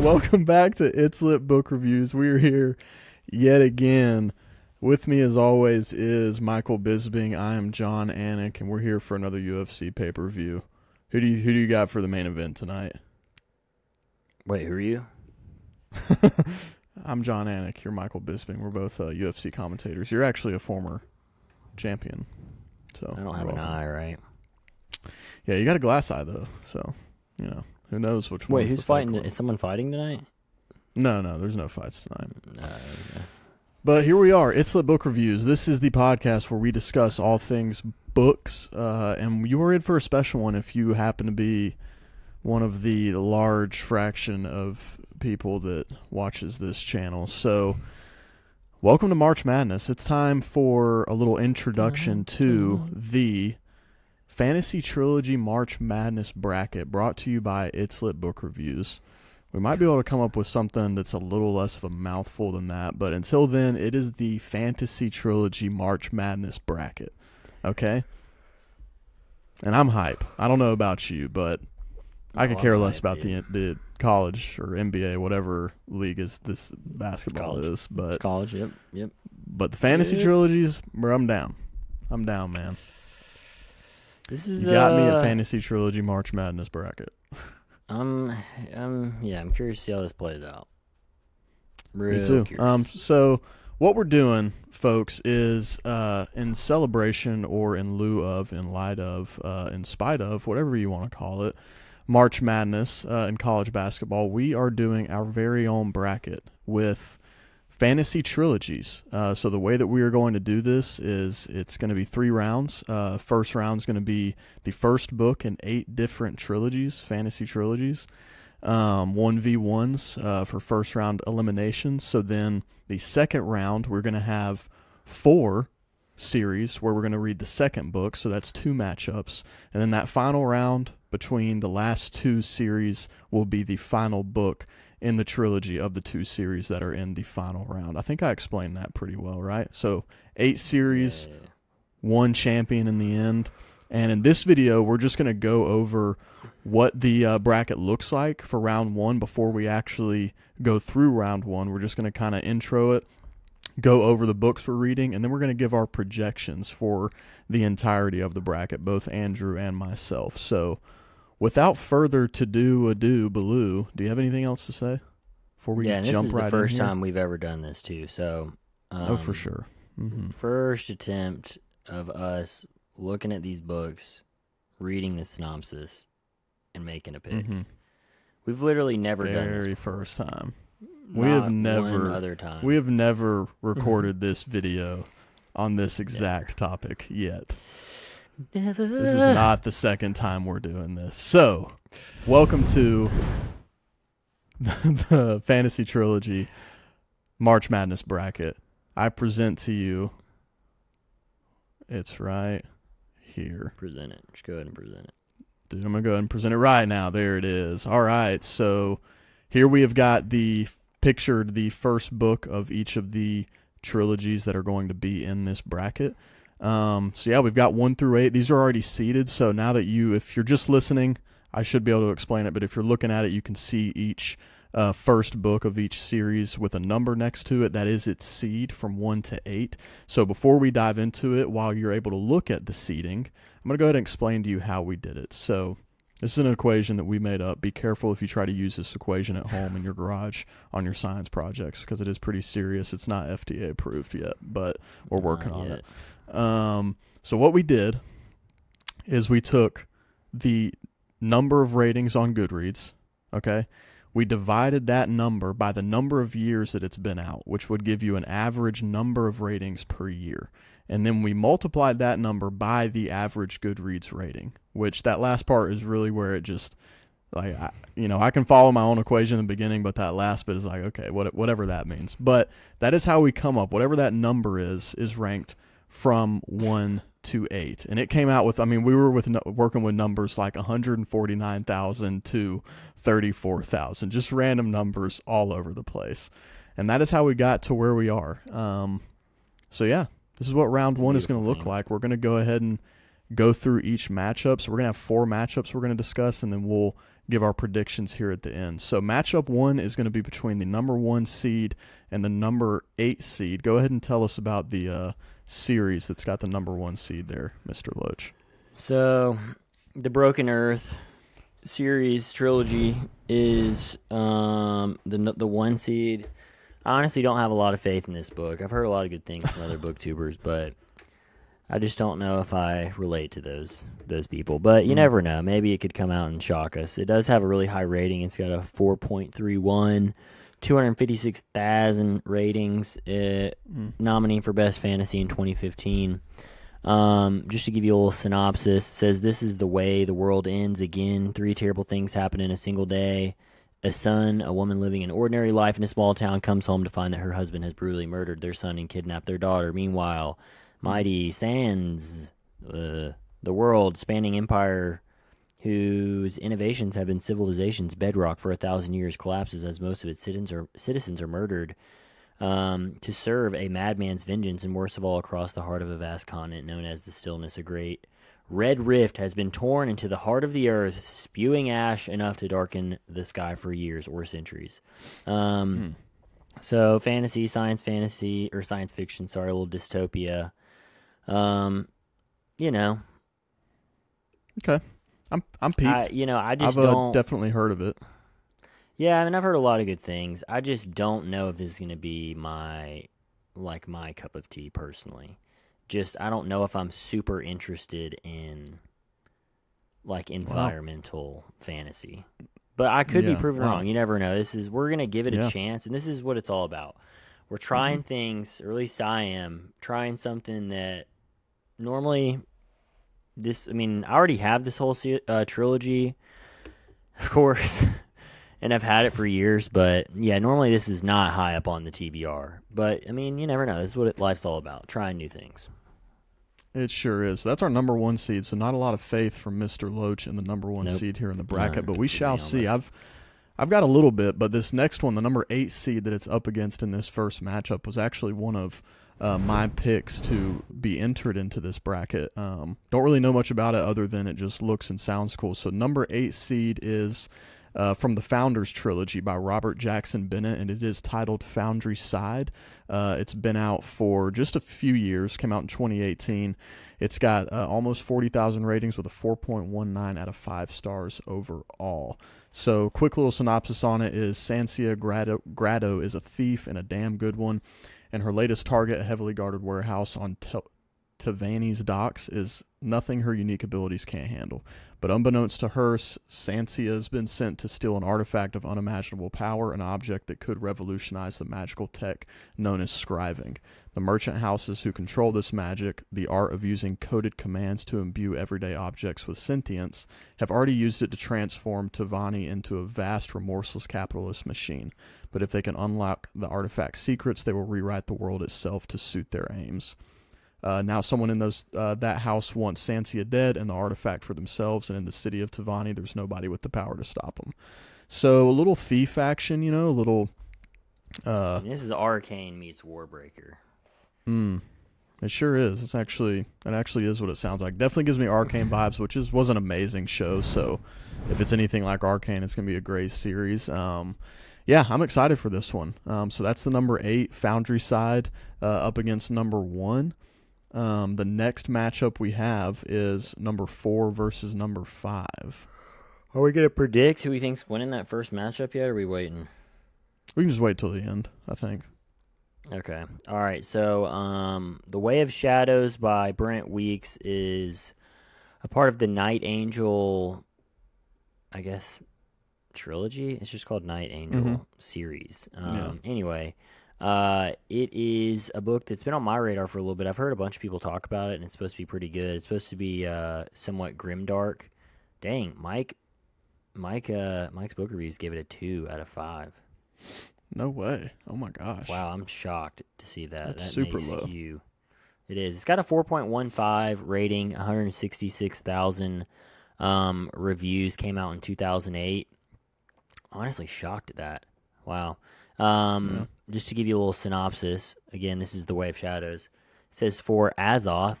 Welcome back to It's Lit Book Reviews. We are here yet again. With me, as always, is Michael Bisbing. I am John Anik, and we're here for another UFC pay-per-view. Who do you got for the main event tonight? Wait, who are you? I'm John Anik. You're Michael Bisbing. We're both UFC commentators. You're actually a former champion. So I don't have an eye, right? Yeah, you got a glass eye, though. So, who knows which one. Wait, who's fighting? Is someone fighting tonight? No, there's no fights tonight. Okay. But here we are. It's Lit Book Reviews. This is the podcast where we discuss all things books. And you are in for a special one if you happen to be one of the large fraction of people that watches this channel. So, welcome to March Madness. It's time for a little introduction to the Fantasy Trilogy March Madness bracket brought to you by It's Lit Book Reviews. We might be able to come up with something that's a little less of a mouthful than that, but until then, it is the Fantasy Trilogy March Madness bracket. Okay? And I'm hype. I don't know about you, but I could care less about the college or NBA, whatever league is this basketball is. But it's college, yep. But the Fantasy Trilogies, I'm down. I'm down, man. This is you got me a Fantasy Trilogy March Madness bracket. I'm curious to see how this plays out. Me too. So what we're doing, folks, is in celebration or in lieu of, in light of, in spite of, whatever you want to call it, March Madness in college basketball, we are doing our very own bracket with Fantasy Trilogies. So the way that we are going to do this is it's going to be 3 rounds. First round is going to be the first book in 8 different trilogies, Fantasy Trilogies. 1v1s for first round eliminations. So then the second round, we're going to have 4 series where we're going to read the second book. So that's 2 matchups. And then that final round between the last 2 series will be the final book in the trilogy of the 2 series that are in the final round. I think I explained that pretty well, right? So 8 series, 1 champion in the end. And in this video, we're just going to go over what the bracket looks like for round 1 before we actually go through round 1. We're just going to kind of intro it, go over the books we're reading, and then we're going to give our projections for the entirety of the bracket, both Andrew and myself. So without further ado, Baloo, do you have anything else to say before we jump right in? Yeah, this is the first time we've ever done this too. So, for sure. First attempt of us looking at these books, reading the synopsis, and making a pick. We've literally never done this. Very first time. We have never recorded this video on this exact topic yet. Never. This is not the second time we're doing this. So, welcome to the Fantasy Trilogy March Madness bracket. I present to you, it's right here. Present it. Just go ahead and present it. Dude, I'm going to go ahead and present it right now. There it is. All right, so here we have got the first book of each of the trilogies that are going to be in this bracket. So yeah, we've got 1 through 8. These are already seeded. So now that if you're just listening, I should be able to explain it. But if you're looking at it, you can see each first book of each series with a number next to it. That is its seed from 1 to 8. So before we dive into it, while you're able to look at the seeding, I'm going to go ahead and explain to you how we did it. So this is an equation that we made up. Be careful if you try to use this equation at home in your garage on your science projects because it is pretty serious. It's not FDA approved yet, but we're working on it. So what we did is we took the number of ratings on Goodreads, okay? We divided that number by the number of years that it's been out, which would give you an average number of ratings per year. And then we multiplied that number by the average Goodreads rating, which that last part is really where it just, like, I can follow my own equation in the beginning, but that last bit is like, okay, whatever that means. But that is how we come up. Whatever that number is ranked from 1 to 8. And it came out with, we were working with numbers like 149,000 to 34,000, just random numbers all over the place. And that is how we got to where we are. So yeah, this is what round 1 is going to look like. We're going to go ahead and go through each matchup. So we're going to have 4 matchups we're going to discuss, and then we'll give our predictions here at the end. So matchup 1 is going to be between the number 1 seed and the number 8 seed. Go ahead and tell us about the series that's got the number 1 seed there, Mr. Loach. So the Broken Earth series trilogy is the 1 seed. I honestly don't have a lot of faith in this book. I've heard a lot of good things from other booktubers, but I just don't know if I relate to those people. But you never know. Maybe it could come out and shock us. It does have a really high rating. It's got a 4.31, 256,000 ratings. Nominee for Best Fantasy in 2015. Just to give you a little synopsis, it says, this is the way the world ends again. 3 terrible things happen in a single day. A son, a woman living an ordinary life in a small town, comes home to find that her husband has brutally murdered their son and kidnapped their daughter. Meanwhile, mighty Sans, the world-spanning empire whose innovations have been civilization's bedrock for 1,000 years, collapses as most of its citizens are murdered to serve a madman's vengeance, and worst of all, across the heart of a vast continent known as the Stillness, a great red rift has been torn into the heart of the earth, spewing ash enough to darken the sky for years or centuries. So science fiction, a little dystopia. Okay. I'm peaked. I've definitely heard of it. Yeah, I mean, I've heard a lot of good things. I just don't know if this is going to be my cup of tea personally. I don't know if I'm super interested in environmental fantasy. But I could be proven wrong. You never know. We're going to give it a chance, and this is what it's all about. We're trying things, or at least I am, trying something that normally I already have this whole trilogy, of course, and I've had it for years, but yeah, normally this is not high up on the TBR. But, you never know. This is what life's all about, trying new things. It sure is. That's our number 1 seed, so not a lot of faith from Mr. Loach in the number 1 seed here in the bracket, but we shall see. I've got a little bit, but this next one, the number 8 seed that it's up against in this first matchup, was actually one of my picks to be entered into this bracket. Don't really know much about it other than it just looks and sounds cool. So number 8 seed is from the Founders Trilogy by Robert Jackson Bennett, and it is titled Foundry Side. It's been out for just a few years, came out in 2018. It's got almost 40,000 ratings with a 4.19 out of 5 stars overall. So quick little synopsis on it is Sancia Grado is a thief and a damn good one, and her latest target, a heavily guarded warehouse on Tavani's docks, is nothing her unique abilities can't handle. But unbeknownst to her, Sancia has been sent to steal an artifact of unimaginable power, an object that could revolutionize the magical tech known as scriving. The merchant houses who control this magic, the art of using coded commands to imbue everyday objects with sentience, have already used it to transform Tavani into a vast, remorseless capitalist machine. But if they can unlock the artifact's secrets, they will rewrite the world itself to suit their aims. Now someone in that house wants Sancia dead and the artifact for themselves, and in the city of Tavani, there's nobody with the power to stop them. So a little thief action, a little... this is Arcane meets Warbreaker. It sure is. It actually is what it sounds like. Definitely gives me Arcane vibes, which was an amazing show, so if it's anything like Arcane, it's going to be a great series. Yeah, I'm excited for this one. So that's the number 8 Foundry Side up against number 1. The next matchup we have is number 4 versus number 5. Are we going to predict who we think's winning that first matchup yet, or are we waiting? We can just wait till the end, I think. Okay. All right. So, The Way of Shadows by Brent Weeks is a part of the Night Angel, I guess, trilogy. It's just called Night Angel series. Anyway, it is a book that's been on my radar for a little bit. I've heard a bunch of people talk about it, and it's supposed to be pretty good. It's supposed to be somewhat grimdark. Dang, Mike's book reviews gave it a 2 out of 5. No way. Oh my gosh. Wow, I'm shocked to see that. That's super low. It is. It's got a 4.15 rating, 166,000 reviews, came out in 2008. Honestly shocked at that. Wow. Just to give you a little synopsis, again, this is The Way of Shadows. It says, for Azoth,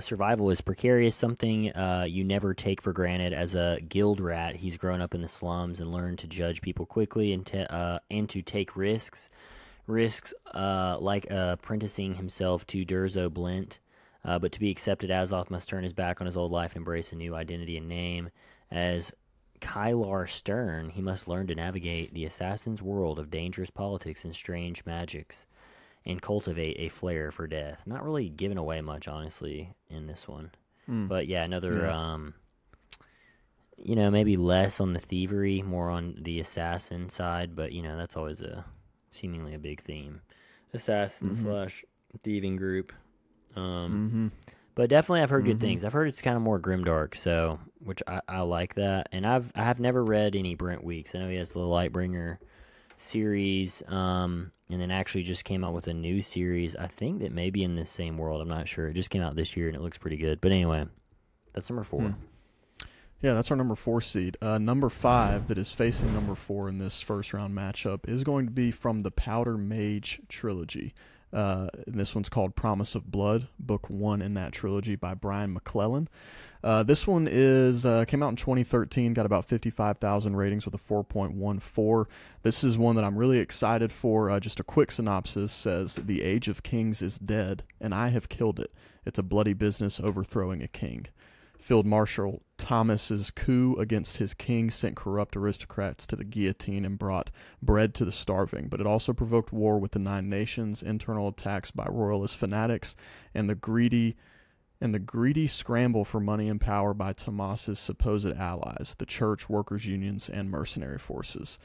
survival is precarious, something you never take for granted. As a guild rat, he's grown up in the slums and learned to judge people quickly and to take risks. Risks like apprenticing himself to Durzo Blint, but to be accepted, Azoth must turn his back on his old life and embrace a new identity and name. As Kylar Stern, he must learn to navigate the assassin's world of dangerous politics and strange magics, and cultivate a flair for death. Not really giving away much, honestly, in this one. But yeah, another, maybe less on the thievery, more on the assassin side, but, that's always seemingly a big theme. Assassin slash thieving group. But definitely I've heard good things. I've heard it's kind of more grimdark, so, which I like that. And I have never read any Brent Weeks. I know he has the Lightbringer series, and then actually just came out with a new series, I think that may be in this same world. I'm not sure. It just came out this year, and it looks pretty good. But anyway, that's number 4. Yeah, that's our number 4 seed. Number 5 that is facing number 4 in this first-round matchup is going to be from the Powder Mage trilogy. And this one's called Promise of Blood, book 1 in that trilogy by Brian McClellan. This one came out in 2013, got about 55,000 ratings with a 4.14. This is one that I'm really excited for. Just a quick synopsis says, "The Age of Kings is dead, and I have killed it. It's a bloody business overthrowing a king. Field Marshal Thomas's coup against his king sent corrupt aristocrats to the guillotine and brought bread to the starving, but it also provoked war with the 9 nations, internal attacks by royalist fanatics, and the greedy scramble for money and power by Thomas's supposed allies, the church, workers' unions, and mercenary forces."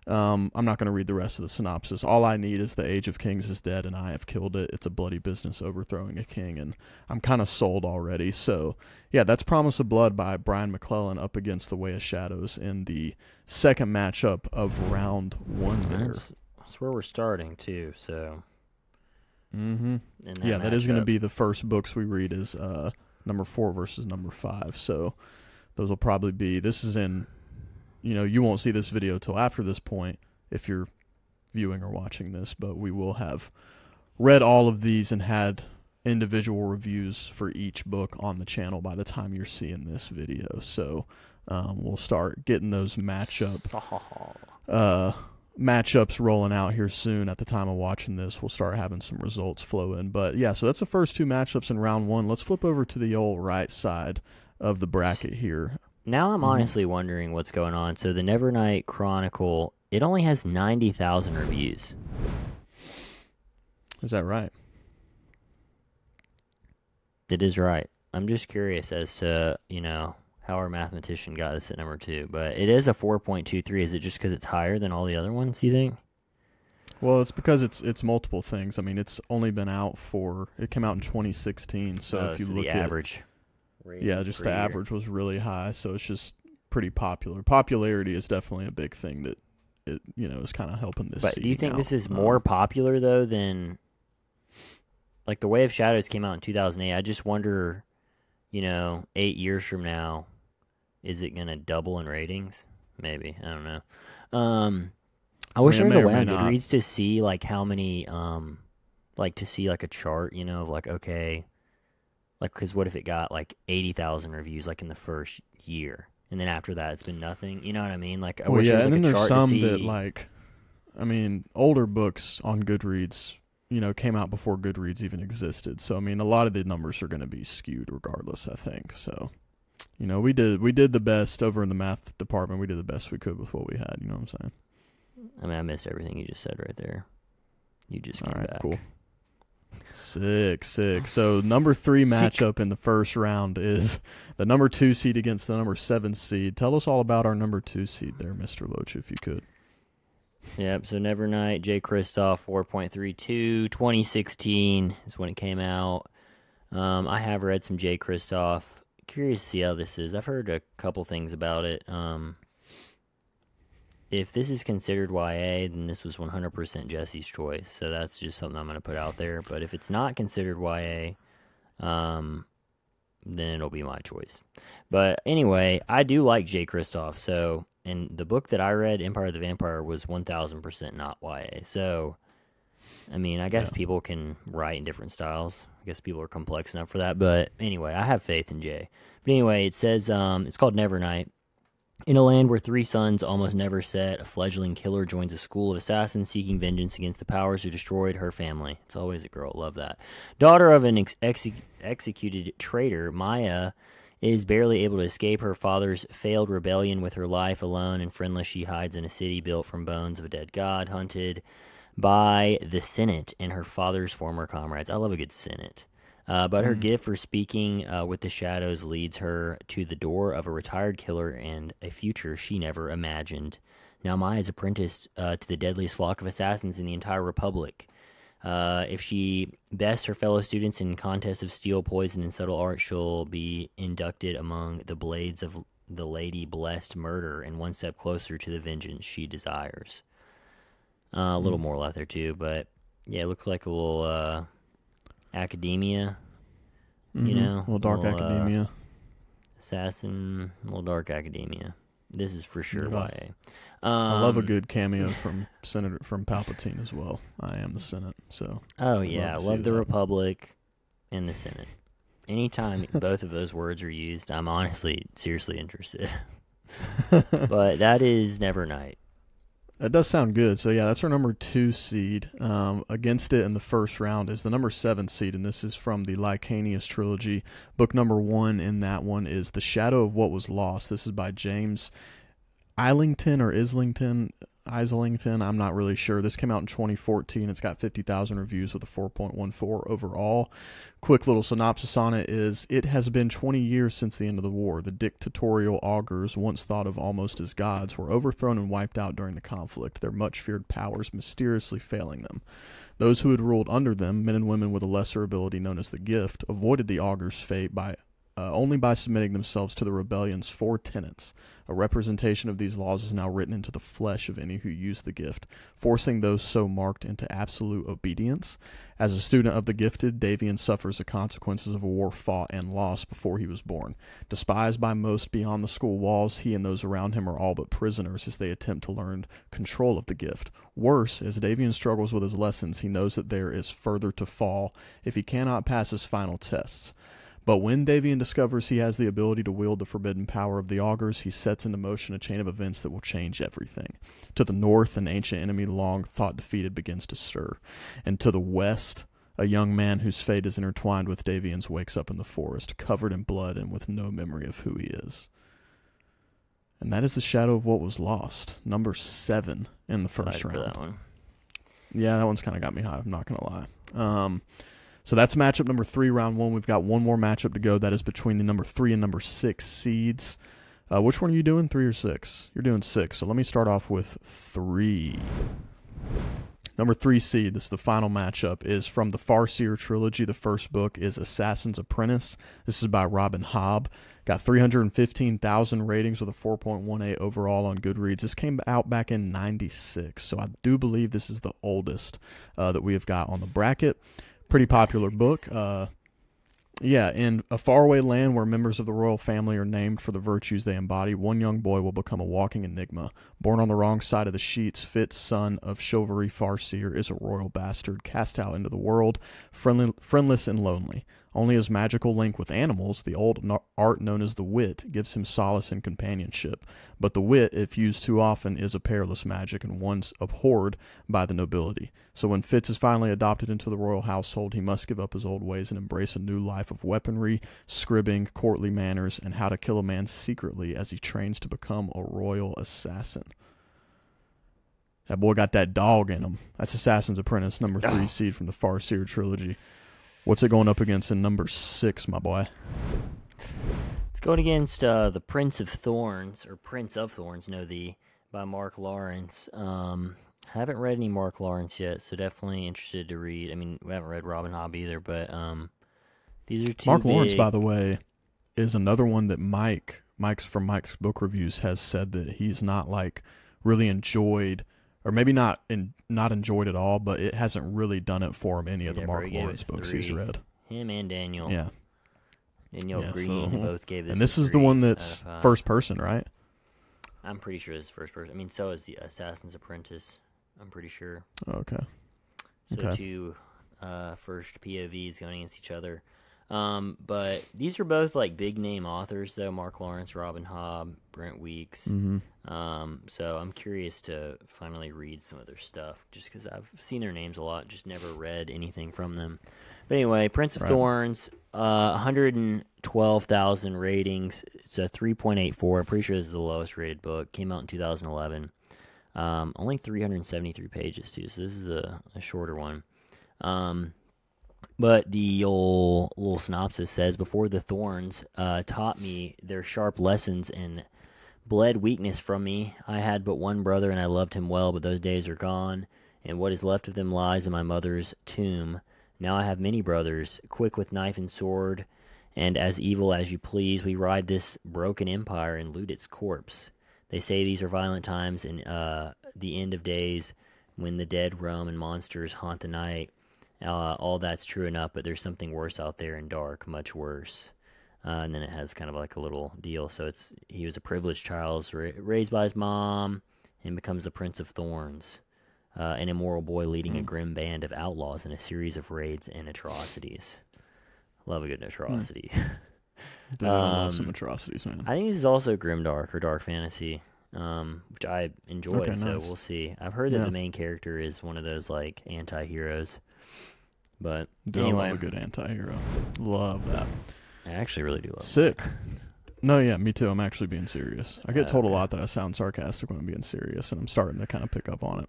I'm not going to read the rest of the synopsis. All I need is "The Age of Kings is dead, and I have killed it. It's a bloody business overthrowing a king," and I'm kind of sold already. So, yeah, that's Promise of Blood by Brian McClellan up against The Way of Shadows in the second matchup of round 1 there. That's where we're starting, too, so... Yeah, that is going to be the first books we read is number 4 versus number 5. So those will probably be... This is in... you won't see this video till after this point if you're viewing or watching this, but we will have read all of these and had individual reviews for each book on the channel by the time you're seeing this video. So we'll start getting those matchups rolling out here soon. At the time of watching this, we'll start having some results flow in. But yeah, so that's the first 2 matchups in round 1. Let's flip over to the old right side of the bracket here. Now I'm honestly wondering what's going on. So the Nevernight Chronicle, it only has 90,000 reviews. Is that right? It is right. I'm just curious as to, how our mathematician got this at number 2. But it is a 4.23. Is it just because it's higher than all the other ones, do you think? Well, it's because it's multiple things. I mean, it's only been out it came out in 2016. So if you look at the average. The average was really high, so it's just pretty popular. Popularity is definitely a big thing that it is kind of helping this. But do you think this is more popular though than like The Way of Shadows came out in 2008? I just wonder, 8 years from now, is it gonna double in ratings? Maybe, I don't know. I wish there was a way on Goodreads to see like how many, to see like a chart, of like okay. Like, because what if it got, 80,000 reviews, in the first year? And then after that, it's been nothing. You know what I mean? I wish there was, and then a there's chart some to see. that, older books on Goodreads, came out before Goodreads even existed. So, a lot of the numbers are going to be skewed regardless, I think. So, we did the best over in the math department. We did the best we could with what we had. You know what I'm saying? I missed everything you just said right there. You just came back. Cool. Sick. So number 3 matchup in the first round is the number 2 seed against the number 7 seed. Tell us all about our number 2 seed there, Mr. Loach, if you could. Yep, so Nevernight, J. Kristoff, 4.32, 2016 is when it came out. I have read some J. Kristoff. Curious to see how this is. I've heard a couple things about it. If this is considered YA, then this was 100% Jesse's choice. So that's just something I'm going to put out there. But if it's not considered YA, then it'll be my choice. But anyway, I do like J. Kristoff. So, and the book that I read, Empire of the Vampire, was 1000% not YA. So I mean, I guess people can write in different styles. I guess people are complex enough for that. But anyway, I have faith in Jay. But anyway, it says it's called Nevernight. In a land where 3 suns almost never set, a fledgling killer joins a school of assassins seeking vengeance against the powers who destroyed her family. It's always a girl. Love that. Daughter of an executed traitor, Maya is barely able to escape her father's failed rebellion. With her life alone and friendless, she hides in a city built from bones of a dead god, hunted by the Senate and her father's former comrades. I love a good Senate. But her gift for speaking with the shadows leads her to the door of a retired killer and a future she never imagined. Now Maya is apprenticed to the deadliest flock of assassins in the entire Republic. If she bests her fellow students in contests of steel, poison, and subtle art, she'll be inducted among the blades of the Lady Blessed Murder and one step closer to the vengeance she desires. A little moral out there too, but yeah, it looks like a little academia, you know, a little dark academia, assassin, a little dark academia. This is for sure YA. I love a good cameo from Palpatine as well. I am the Senate, so. Oh yeah, I love the Republic and the Senate. Anytime both of those words are used, I'm honestly seriously interested. But that is Nevernight. That does sound good. So, yeah, that's our number 2 seed. Against it in the first round is the number 7 seed, and this is from the Lycanius trilogy. Book number 1 in that one is The Shadow of What Was Lost. This is by James Islington or Islington. I'm not really sure. This came out in 2014. It's got 50,000 reviews with a 4.14 overall. Quick little synopsis on it is, it has been 20 years since the end of the war. The dictatorial augurs, once thought of almost as gods, were overthrown and wiped out during the conflict, their much-feared powers mysteriously failing them. Those who had ruled under them, men and women with a lesser ability known as the Gift, avoided the augurs' fate by only by submitting themselves to the rebellion's 4 tenets. A representation of these laws is now written into the flesh of any who use the gift, forcing those so marked into absolute obedience. As a student of the gifted, Davian suffers the consequences of a war fought and lost before he was born. Despised by most beyond the school walls, he and those around him are all but prisoners as they attempt to learn control of the gift. Worse, as Davian struggles with his lessons, he knows that there is further to fall if he cannot pass his final tests. But when Davian discovers he has the ability to wield the forbidden power of the augurs, he sets into motion a chain of events that will change everything. To the north, an ancient enemy long thought defeated begins to stir. And to the west, a young man whose fate is intertwined with Davian's wakes up in the forest, covered in blood and with no memory of who he is. And that is The Shadow of What Was Lost, number 7 in the first round. That one. Yeah, that one's kind of got me high, I'm not going to lie. So that's matchup number 3, round 1. We've got one more matchup to go. That is between the number 3 and number 6 seeds. Which one are you doing, 3 or 6? You're doing 6. So let me start off with 3. Number 3 seed, this is the final matchup, is from the Farseer trilogy. The first book is Assassin's Apprentice. This is by Robin Hobb. Got 315,000 ratings with a 4.18 overall on Goodreads. This came out back in 96, so I do believe this is the oldest that we have got on the bracket. Pretty popular book. In a faraway land where members of the royal family are named for the virtues they embody, one young boy will become a walking enigma. Born on the wrong side of the sheets, Fitz, son of chivalry Farseer, is a royal bastard cast out into the world, friendless and lonely. Only his magical link with animals, the old art known as the wit, gives him solace and companionship. But the wit, if used too often, is a perilous magic and one's abhorred by the nobility. So when Fitz is finally adopted into the royal household, he must give up his old ways and embrace a new life of weaponry, scribbing, courtly manners, and how to kill a man secretly as he trains to become a royal assassin. That boy got that dog in him. That's Assassin's Apprentice, number 3 seed from the Farseer trilogy. What's it going up against in number 6, my boy? It's going against The Prince of Thorns, or Prince of Thorns, by Mark Lawrence. Haven't read any Mark Lawrence yet, so definitely interested to read. I mean, we haven't read Robin Hobb either, but these are two Mark Lawrence, by the way, is another one that Mike's book reviews has said that he's not like really enjoyed, or maybe not enjoyed at all, but it hasn't really done it for him, any of the Mark Lawrence books 3. he's read. Him and Daniel. Yeah. Daniel Green both gave this. And this is the one that's first person, right? I'm pretty sure it's first person. I mean, so is the Assassin's Apprentice. I'm pretty sure. Okay. So Okay. two first POVs going against each other. But these are both like big name authors, though. Mark Lawrence, Robin Hobb, Brent Weeks. So I'm curious to finally read some of their stuff, just because I've seen their names a lot, just never read anything from them. But anyway, Prince of Thorns, 112,000 ratings. It's a 3.84. I'm pretty sure this is the lowest rated book. Came out in 2011. Only 373 pages too, so this is a shorter one. But the old little synopsis says, before the thorns taught me their sharp lessons and bled weakness from me, I had but one brother, and I loved him well, but those days are gone, and what is left of them lies in my mother's tomb. Now I have many brothers, quick with knife and sword, and as evil as you please. We ride this broken empire and loot its corpse. They say these are violent times and the end of days, when the dead roam and monsters haunt the night. All that's true enough, but there's something worse out there and dark, much worse. And then it has kind of like a little deal. So he was a privileged child, raised by his mom, and becomes the Prince of Thorns, an immoral boy leading a grim band of outlaws in a series of raids and atrocities. Love a good atrocity. Dude, I love some atrocities, man. I think this is also grimdark or dark fantasy, which I enjoy. Okay, so nice. we'll see. I've heard that the main character is one of those like anti-heroes. But Dude, anyway, I love a good anti-hero. Love that. I actually really do love Sick. No, yeah, me too. I'm actually being serious. I get told a lot that I sound sarcastic when I'm being serious, and I'm starting to kind of pick up on it.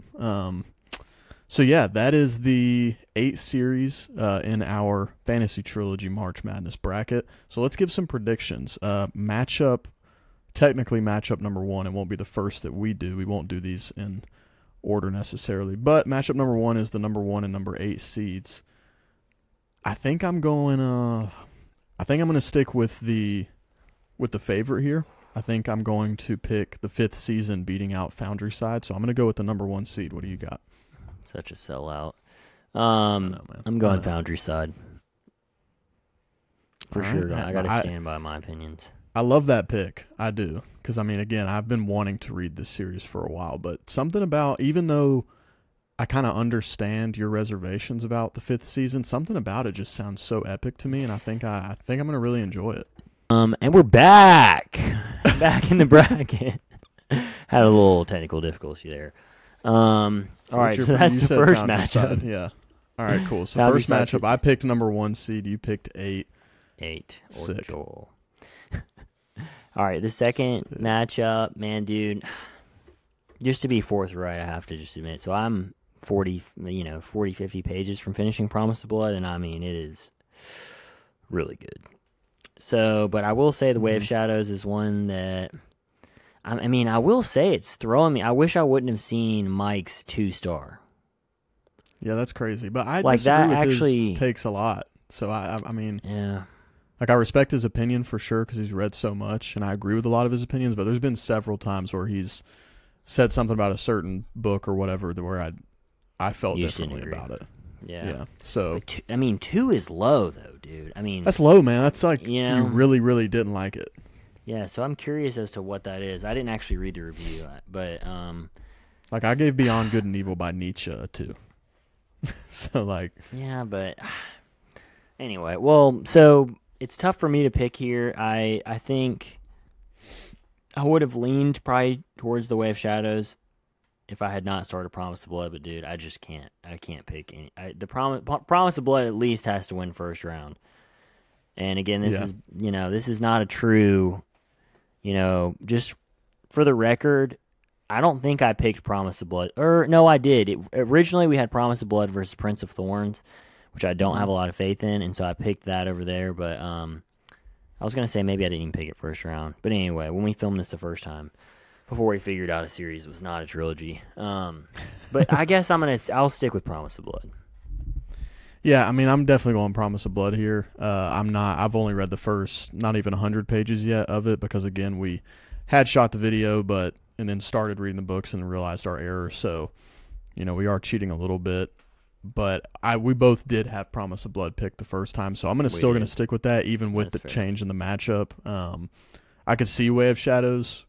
So yeah, that is the 8th series in our Fantasy Trilogy March Madness bracket. So let's give some predictions. Technically matchup number 1, it won't be the first that we do. We won't do these in order necessarily. But matchup number 1 is the number 1 and number 8 seeds. I think I'm going to stick with the favorite here. I think I'm going to pick the 5th season beating out Foundry Side. So I'm going to go with the number 1 seed. What do you got? Such a sellout. I'm going Foundry Side. For sure. I got to stand by my opinions. I love that pick. I do. Because, I mean, again, I've been wanting to read this series for a while. But something about, even though I kind of understand your reservations about the 5th season, something about it just sounds so epic to me. And I think I'm going to really enjoy it. And we're back. Back in the bracket. Had a little technical difficulty there. All right, so that's the first matchup. Yeah. All right, cool. So first matchup, I picked number 1 seed. You picked 8. 8. Or Sick. Joel. All right, the second matchup, man, dude. Just to be forthright, I have to just admit. So I'm 40, 50 pages from finishing Promise of Blood, and I mean, it is really good. So, but I will say The Way of Shadows is one that, I mean, I will say it's throwing me. I wish I wouldn't have seen Mike's 2-star. Yeah, that's crazy. But I like disagree that with actually his takes a lot. So I mean, yeah. Like, I respect his opinion for sure because he's read so much, and I agree with a lot of his opinions, but there's been several times where he's said something about a certain book or whatever where I felt differently about it. Yeah. So, I mean, 2 is low, though, dude. I mean, that's low, man. That's like you really, really didn't like it. Yeah, so I'm curious as to what that is. I didn't actually read the review, but like, I gave Beyond Good and Evil by Nietzsche a 2. So, like, yeah, but anyway, well, so it's tough for me to pick here. I think I would have leaned probably towards The Way of Shadows if I had not started Promise of Blood, but dude, I just can't. I can't pick any. The Promise of Blood at least has to win first round. And again, this is not a true, just for the record, I don't think I picked Promise of Blood. Or no, I did. Originally we had Promise of Blood versus Prince of Thorns, which I don't have a lot of faith in, and so I picked that over there, but I was going to say maybe I didn't even pick it first round. But anyway, when we filmed this the first time, before we figured out a series was not a trilogy. But I guess I'll stick with Promise of Blood. Yeah, I mean, I'm definitely going Promise of Blood here. I've only read the first, not even 100 pages yet of it, because again, we had shot the video, and then started reading the books and realized our error. So, we are cheating a little bit. But we both did have Promise of Blood picked the first time, so I'm still going to stick with that, even with the change in the matchup. I could see Way of Shadows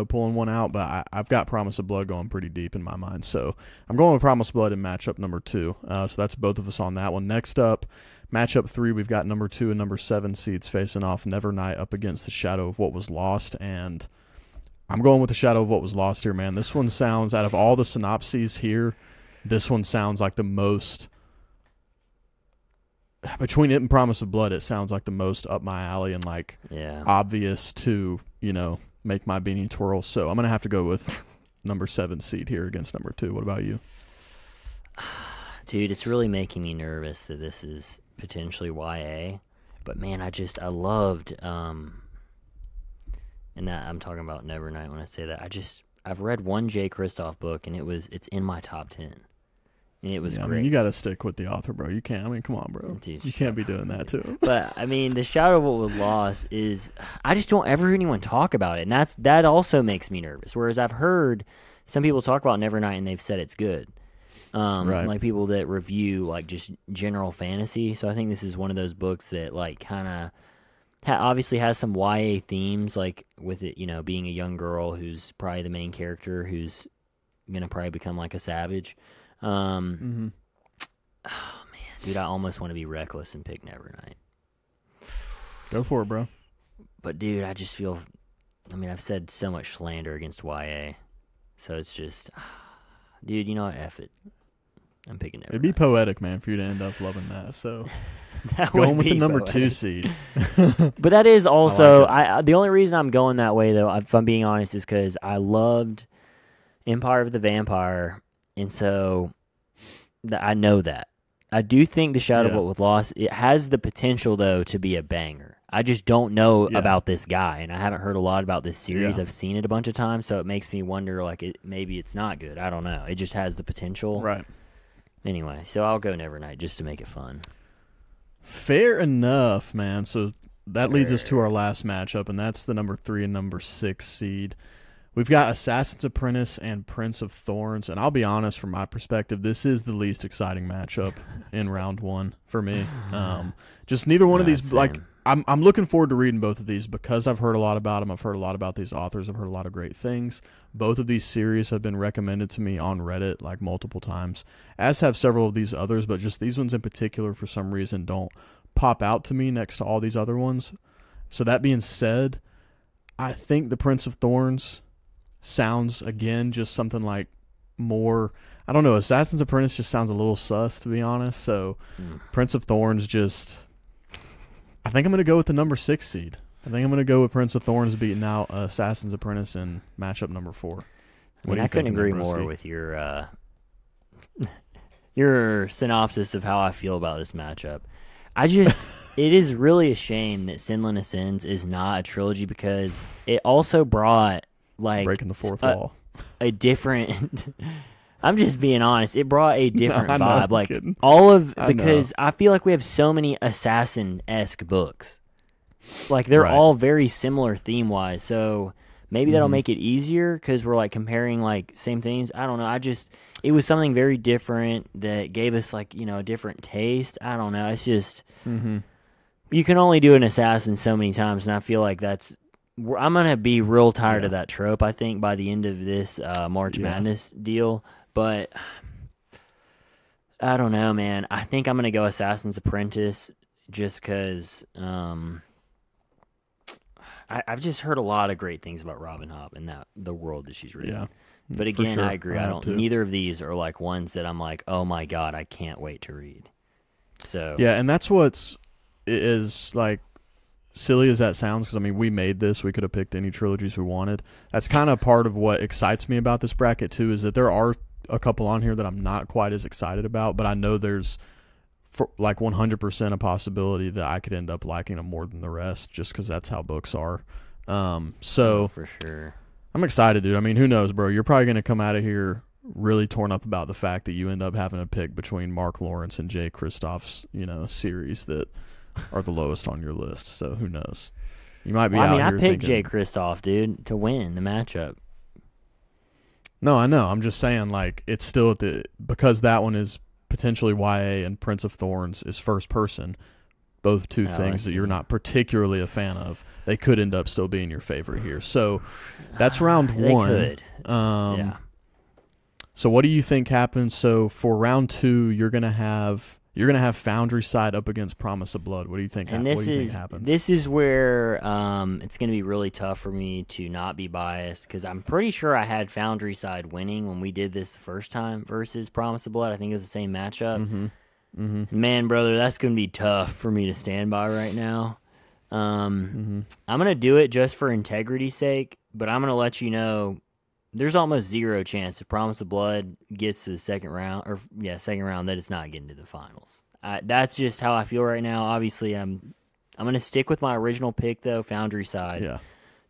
pulling one out, but I've got Promise of Blood going pretty deep in my mind. So I'm going with Promise of Blood in matchup number 2. So that's both of us on that one. Next up, matchup 3, we've got number 2 and number 7 seeds facing off. Nevernight up against the Shadow of What Was Lost, and I'm going with the Shadow of What Was Lost here, man. This one sounds, out of all the synopses here, this one sounds like the most, between it and Promise of Blood, it sounds like the most up my alley and obvious to, make my beanie twirl. So I'm going to have to go with number 7 seed here against number 2. What about you? Dude, it's really making me nervous that this is potentially YA. But man, I loved, and that I'm talking about Nevernight when I say that. I've read one Jay Kristoff book, and it's in my top 10. And it was great. I mean, you got to stick with the author, bro. You can't. I mean, come on, bro. Dude, you can't be doing that to him. But, I mean, The Shadow of What Was Lost is... I just don't ever hear anyone talk about it. And that also makes me nervous. Whereas I've heard some people talk about Nevernight and they've said it's good. Right. Like people that review, like, just general fantasy. So I think this is one of those books that, like, kind of... obviously has some YA themes, like, with it, being a young girl who's probably the main character who's going to probably become, like, a savage. Oh man, dude, I almost want to be reckless and pick Nevernight. Go for it, bro. But dude, I just feel, I've said so much slander against YA, so it's just, dude, you know what? F it. I'm picking Nevernight. It'd be poetic, man, for you to end up loving that. So that going with the number poetic. 2 seed. But that is also, like the only reason I'm going that way, though, if I'm being honest, is because I loved Empire of the Vampire. And so I know that. I do think The Shadow of What Was Lost, it has the potential, though, to be a banger. I just don't know about this guy, and I haven't heard a lot about this series. I've seen it a bunch of times, so it makes me wonder, like, maybe it's not good. I don't know. It just has the potential. Right. Anyway, so I'll go Nevernight just to make it fun. Fair enough, man. So that leads us to our last matchup, and that's the number 3 and number 6 seed. We've got Assassin's Apprentice and Prince of Thorns, and I'll be honest, from my perspective, this is the least exciting matchup in round 1 for me. Just neither one of these, same. like, I'm looking forward to reading both of these because I've heard a lot about them. I've heard a lot about these authors. I've heard a lot of great things. Both of these series have been recommended to me on Reddit, like, multiple times, as have several of these others, but just these ones in particular, for some reason, don't pop out to me next to all these other ones. So that being said, I think the Prince of Thorns sounds, again, just something like more, I don't know, Assassin's Apprentice just sounds a little sus, to be honest. So Prince of Thorns just, I think I'm going to go with the number 6 seed. I think I'm going to go with Prince of Thorns beating out Assassin's Apprentice in matchup number 4. I couldn't agree more with your synopsis of how I feel about this matchup. It is really a shame that Sinlin Ascends is not a trilogy, because it also brought, like, breaking the fourth wall, a different. I'm just being honest. It brought a different vibe. I'm like kidding. Because I feel like we have so many assassin-esque books. Like, they're all very similar theme wise. So maybe that'll make it easier because we're, like, comparing, like, same things. I don't know. It was something very different that gave us, like, a different taste. I don't know. It's just you can only do an assassin so many times, and I feel like I'm going to be real tired of that trope, I think, by the end of this March Madness deal. But I don't know, man. I think I'm going to go Assassin's Apprentice just because I've just heard a lot of great things about Robin Hobb and the world that she's reading. Yeah, but again, sure. I agree. Neither of these are, like, ones that I'm like, oh my God, I can't wait to read. So yeah, and that's is like, silly as that sounds, because, I mean, we made this. We could have picked any trilogies we wanted. That's kind of part of what excites me about this bracket, too, is that there are a couple on here that I'm not quite as excited about, but I know there's, like, 100% a possibility that I could end up liking them more than the rest, just because that's how books are. So for sure. I'm excited, dude. I mean, who knows, bro? You're probably going to come out of here really torn up about the fact that you end up having to pick between Mark Lawrence and Jay Kristoff's, series that are the lowest on your list. So who knows? You might be out here I picked thinking, Jay Kristoff, dude, to win the matchup. No, I know. I'm just saying, like, it's still because that one is potentially YA and Prince of Thorns is first person. both two things that you're not particularly a fan of, they could end up still being your favorite here. So that's round one. They could. Yeah. So what do you think happens? So for round 2, you're gonna have Foundry Side up against Promise of Blood. What do you think? And what do you think happens? This is where it's going to be really tough for me to not be biased, because I'm pretty sure I had Foundry Side winning when we did this the first time versus Promise of Blood. I think it was the same matchup. Mm-hmm. Man, brother, that's going to be tough for me to stand by right now. I'm going to do it just for integrity's sake, but I'm going to let you know there's almost zero chance if Promise of Blood gets to the second round, that it's not getting to the finals. That's just how I feel right now. Obviously, I'm going to stick with my original pick, though, Foundry Side,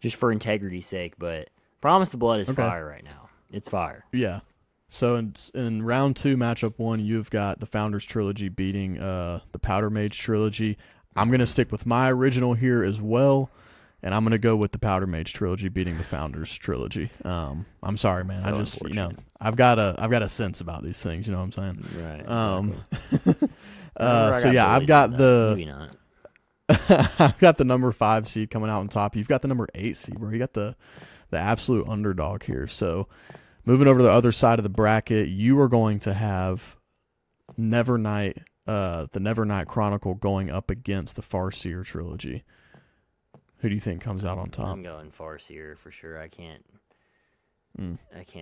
just for integrity's sake. But Promise of Blood is fire right now. It's fire. Yeah. So in round 2, matchup 1, you've got the Founders Trilogy beating the Powder Mage Trilogy. I'm going to stick with my original here as well. And I'm going to go with the Powder Mage Trilogy beating the Founders Trilogy. I'm sorry, man. So I've got a sense about these things. You know what I'm saying? Right. So yeah, I've got Maybe not. I've got the number 5 seed coming out on top. You've got the number 8 seed, bro. You got the absolute underdog here. So moving over to the other side of the bracket, you are going to have Nevernight, the Nevernight Chronicle going up against the Farseer Trilogy. Who do you think comes out on top? I'm going Farseer for sure. I can't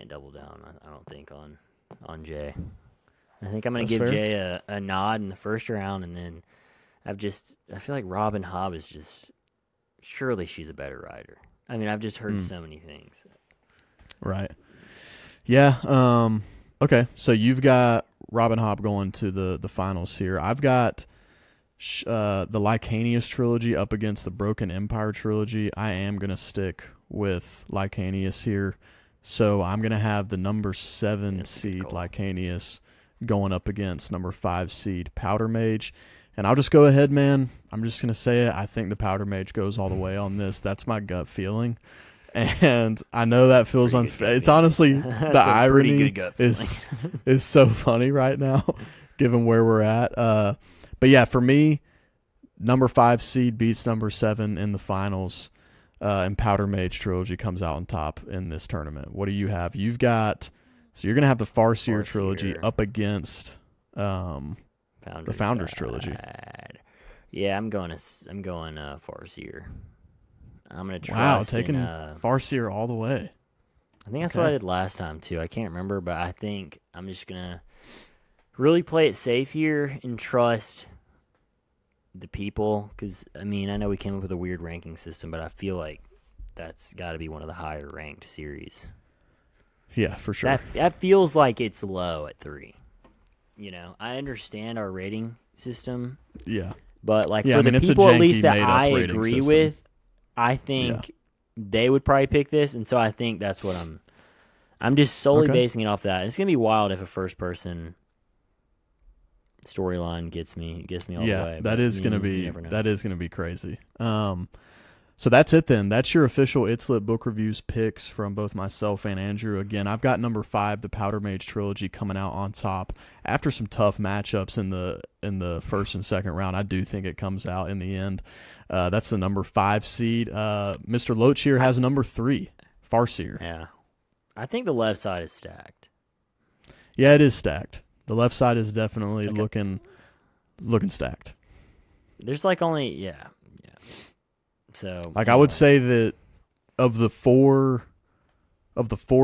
double down. I don't think on Jay. I think I'm going to give Jay a nod in the first round, and then I feel like Robin Hobb is just, surely she's a better rider. I mean, I've just heard so many things. Right. Yeah. Okay. So you've got Robin Hobb going to the finals here. I've got the Lycanius Trilogy up against the Broken Empire Trilogy. I am going to stick with Lycanius here. So I'm going to have the number 7 seed Lycanius going up against number 5 seed Powder Mage. And I'll just go ahead, man. I'm just going to say it. I think the Powder Mage goes all the way on this. That's my gut feeling. And I know that feels unfair. It's honestly, the irony is so funny right now, given where we're at. But yeah, for me, number 5 seed beats number 7 in the finals, and Powder Mage Trilogy comes out on top in this tournament. What do you have? You're going to have the Farseer Trilogy up against the Founders Trilogy. Yeah, I'm going Farseer. I'm going to trust taking Farseer all the way. I think that's what I did last time too. I can't remember, but I think I'm just going to really play it safe here and trust the people, because I mean, I know we came up with a weird ranking system, but I feel like that's got to be one of the higher ranked series. Yeah, for sure. That feels like it's low at 3. You know, I understand our rating system. Yeah. But for the people at least that I agree system with, I think they would probably pick this, and so I think that's what I'm just solely basing it off that. It's gonna be wild if a first person storyline gets me all the way. That is gonna be crazy. So that's it then. That's your official It's Lit Book Reviews picks from both myself and Andrew. Again, I've got number 5, the Powder Mage Trilogy, coming out on top after some tough matchups in the first and second round. I do think it comes out in the end. That's the number 5 seed. Mr. Loach here has number 3, Farseer. Yeah, I think the left side is stacked. Yeah, it is stacked. The left side is definitely looking stacked. There's only So I would say that of the four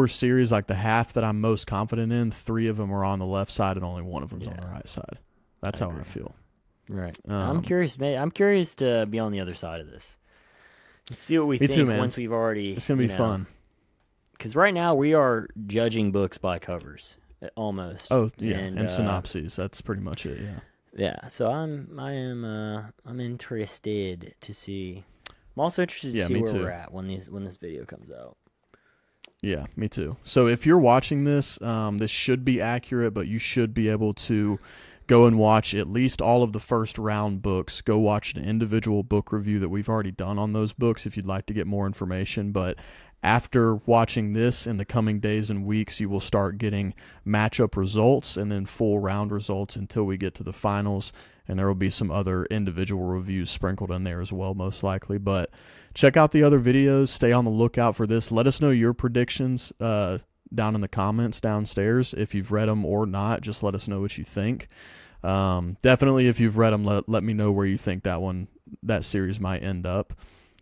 series, the half that I'm most confident in, 3 of them are on the left side and only 1 of them's on the right side. That's how I feel. Right. I'm curious. I'm curious to be on the other side of this and see what we think too, man. Once we've already. It's gonna be fun. Because right now we are judging books by covers, almost. Oh yeah, and synopses. That's pretty much it. Yeah. Yeah. So I'm interested to see. I'm also interested to see where we're at when this video comes out. Yeah, me too. So if you're watching this, this should be accurate, but you should be able to go and watch at least all of the first round books. Go watch an individual book review that we've already done on those books if you'd like to get more information. But after watching this in the coming days and weeks, you will start getting matchup results and then full round results until we get to the finals. And there will be some other individual reviews sprinkled in there as well, most likely. But check out the other videos. Stay on the lookout for this. Let us know your predictions down in the comments downstairs. If you've read them or not, just let us know what you think. Definitely, if you've read them, let me know where you think that series might end up.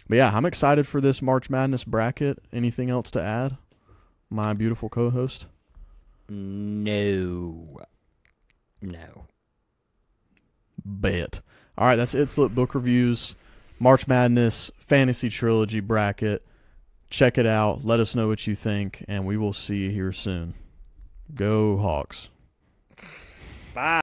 But yeah, I'm excited for this March Madness bracket. Anything else to add, my beautiful co-host? No. Bet. All right, that's it. Slip Book Reviews, March Madness, Fantasy Trilogy bracket. Check it out. Let us know what you think, and we will see you here soon. Go Hawks. Bye.